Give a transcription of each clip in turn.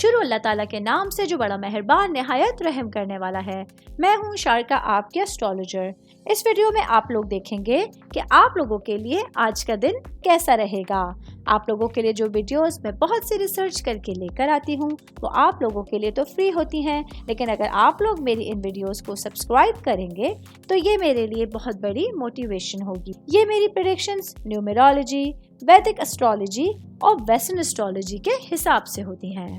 शुरू अल्लाह ताला के नाम से जो बड़ा मेहरबान निहायत रहम करने वाला है। मैं हूँ शारका, आपके एस्ट्रोलॉजर। इस वीडियो में आप लोग देखेंगे कि आप लोगों के लिए आज का दिन कैसा रहेगा। आप लोगों के लिए जो वीडियोस मैं बहुत सी रिसर्च करके लेकर आती हूँ वो आप लोगों के लिए तो फ्री होती हैं, लेकिन अगर आप लोग मेरी इन वीडियोस को सब्सक्राइब करेंगे तो ये मेरे लिए बहुत बड़ी मोटिवेशन होगी। ये मेरी प्रेडिक्शंस न्यूमेरोलॉजी, वैदिक एस्ट्रोलॉजी और वेस्टर्न एस्ट्रोलॉजी के हिसाब से होती हैं।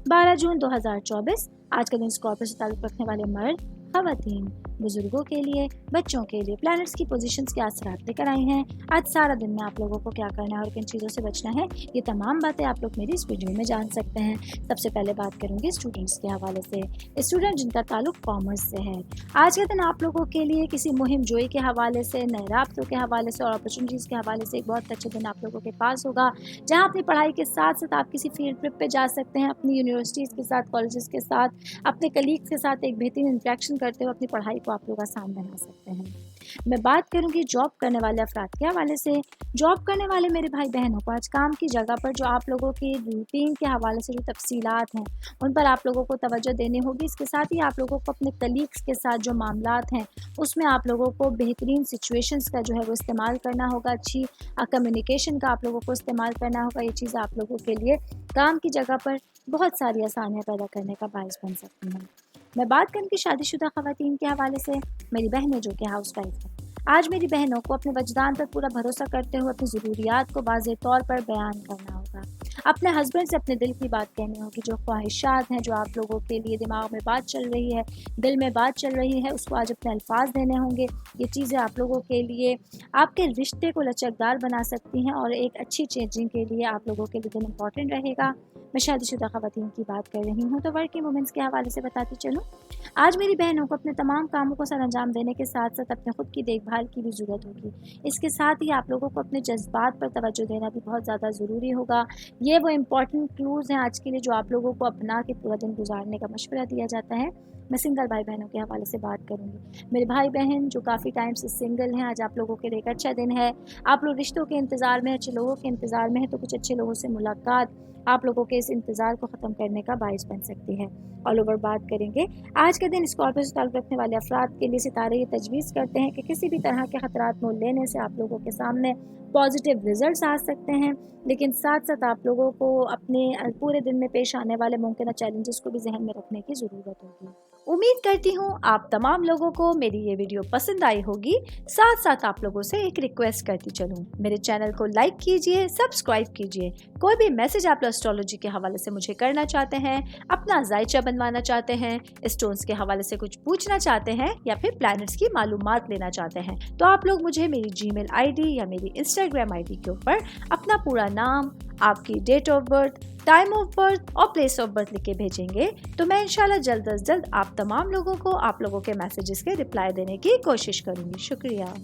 12 जून 2024 आज का दिन स्कॉर्पियो से ताल्लुक रखने वाले मर्द, खवातीन, बुजुर्गों के लिए, बच्चों के लिए प्लैनेट्स की पोजीशंस के असरात लेकर आई हैं। आज सारा दिन में आप लोगों को क्या करना है और किन चीज़ों से बचना है, ये तमाम बातें आप लोग मेरी इस वीडियो में जान सकते हैं। सबसे पहले बात करूंगी स्टूडेंट्स के हवाले से। स्टूडेंट जिनका ताल्लुक कॉमर्स से है, आज का दिन आप लोगों के लिए किसी मुहिम जोई के हवाले से, नए राब्तों के हवाले से और अपॉर्चुनिटीज़ के हवाले से एक बहुत अच्छा दिन आप लोगों के पास होगा, जहाँ अपनी पढ़ाई के साथ साथ आप किसी फील्ड ट्रिप पे जा सकते हैं, अपनी यूनिवर्सिटीज़ के साथ, कॉलेजेस के साथ, अपने कलीग्स के साथ एक बेहतरीन इंटरेक्शन करते हुए अपनी पढ़ाई को आप लोग आसान बना सकते हैं। मैं बात करूंगी जॉब करने वाले अफराद के हवाले से। जॉब करने वाले मेरे भाई बहनों को आज काम की जगह पर जो आप लोगों की रूटीन के हवाले से जो तफसीलात हैं उन पर आप लोगों को तवज्जो देनी होगी। इसके साथ ही आप लोगों को अपने कलीग्स के साथ जो मामलात हैं उसमें आप लोगों को बेहतरीन सिचुएशंस का जो है वो इस्तेमाल करना होगा, अच्छी कम्युनिकेशन का आप लोगों को इस्तेमाल करना होगा। ये चीज़ आप लोगों के लिए काम की जगह पर बहुत सारी आसानियाँ पैदा करने का बायस बन सकती हैं। मैं बात करूँ कि शादीशुदा ख़वातीन के हवाले से, मेरी बहनें जो कि हाउस वाइफ हैं, आज मेरी बहनों को अपने वजदान पर पूरा भरोसा करते हुए अपनी ज़रूरियात को वाज़ेह तौर पर बयान करना होगा। अपने हस्बैंड से अपने दिल की बात कहनी होगी। जो ख्वाहिशात हैं, जो आप लोगों के लिए दिमाग में बात चल रही है, दिल में बात चल रही है, उसको आज अपने अल्फाज देने होंगे। ये चीज़ें आप लोगों के लिए आपके रिश्ते को लचकदार बना सकती हैं और एक अच्छी चेंजिंग के लिए आप लोगों के लिए दिन इम्पॉर्टेंट रहेगा। मैं शादीशुदा ख़वातीन की बात कर रही हूँ तो वर्किंग वुमेंस के हवाले से बताती चलूँ। आज मेरी बहनों को अपने तमाम कामों को सर अंजाम देने के साथ साथ अपने खुद की देखभाल की भी ज़रूरत होगी। इसके साथ ही आप लोगों को अपने जज्बात पर तवज्जो देना भी बहुत ज़्यादा ज़रूरी होगा। ये वो इम्पॉर्टेंट क्लूज़ हैं आज के लिए जो आप लोगों को अपना के पूरा दिन गुजारने का मशवरा दिया जाता है। मैं सिंगल भाई बहनों के हवाले से बात करूंगी। मेरे भाई बहन जो काफ़ी टाइम से सिंगल हैं, आज आप लोगों के लिए एक अच्छा दिन है। आप लोग रिश्तों के इंतज़ार में, अच्छे लोगों के इंतज़ार में हैं, तो कुछ अच्छे लोगों से मुलाकात आप लोगों के इस इंतज़ार को ख़त्म करने का बायस बन सकती है। ऑल ओवर बात करेंगे आज का दिन स्कॉर्पियो से ताल्लुक़ रखने वाले अफराद के लिए सितारे ये तजवीज़ करते हैं कि किसी भी तरह के ख़तरात मोल लेने से आप लोगों के सामने पॉजिटिव रिजल्ट्स आ सकते हैं, लेकिन साथ साथ आप लोगों को अपने पूरे दिन में पेश आने वाले मुमकिन चैलेंजेस को भी जहन में रखने की ज़रूरत होगी। उम्मीद करती हूँ आप तमाम लोगों को मेरी ये वीडियो पसंद आई होगी। साथ साथ आप लोगों से एक रिक्वेस्ट करती चलूँ, मेरे चैनल को लाइक कीजिए, सब्सक्राइब कीजिए। कोई भी मैसेज आप एस्ट्रोलॉजी के हवाले से मुझे करना चाहते हैं, अपना जायचा बनवाना चाहते हैं, स्टोन्स के हवाले से कुछ पूछना चाहते हैं या फिर प्लैनेट्स की मालूमात लेना चाहते हैं, तो आप लोग मुझे मेरी जीमेल आईडी या मेरी इंस्टाग्राम आईडी के ऊपर अपना पूरा नाम, आपकी date of birth, time of birth और प्लेस ऑफ बर्थ लिख के भेजेंगे तो मैं इंशाल्लाह जल्द अज जल्द आप तमाम लोगों को आप लोगों के मैसेजेस के रिप्लाई देने की कोशिश करूँगी। शुक्रिया।